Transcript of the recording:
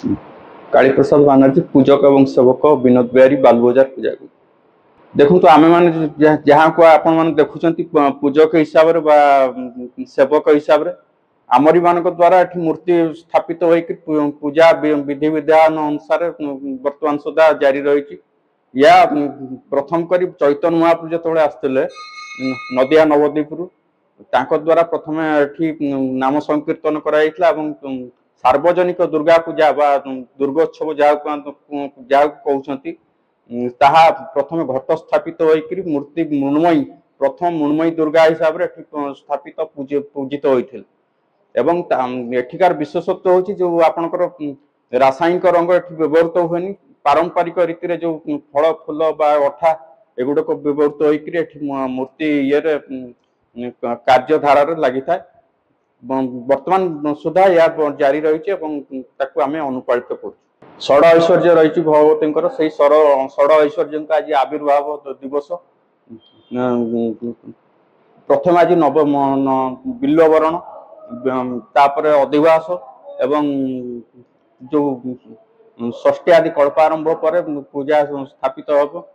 कालीप्रसाद बानर्जी पूजक एवं सेवक विनोद बिहारी बालुबजार पूजा देखु आम मैंने जहाँ को आपण मैंने देखुं पूजक हिसाब से सेवक हिसाब से आमरी मान द्वारा ये मूर्ति स्थापित हो पूजा विधि विधान अनुसार वर्तमान सुधा जारी रही या प्रथम कर चैतन्य महाप्रभु जो आसते नदिया नवद्वीपुर द्वारा प्रथम ये नाम संकीर्तन कराई सार्वजनिक दुर्गा पूजा दुर्गोत्सव जहाँ कहते प्रथम घट स्थापित होकर मूर्ति मृण्मयी प्रथम मृण्मयी दुर्गा हिसाब से स्थापित पूजित होते एवं एठिकार विशेषत्व हूँ जो आपणकर रासायनिक रंग व्यवहृत हुए पारंपरिक रीति जो फल फूल अठा एगुड़क व्यवहृत हो मूर्ति ये कार्यधारा लगी था वर्तमान सुधा या जारी रही आम अनुपालित कर षड ऐश्वर्य रही भगवती से षड ऐश्वर्य आज आविर्भाव दिवस प्रथम आज नव बिल्ववरण तापर अधिवास एवं जो षष्ठी आदि कल्पारंभ पर पूजा स्थापित हो।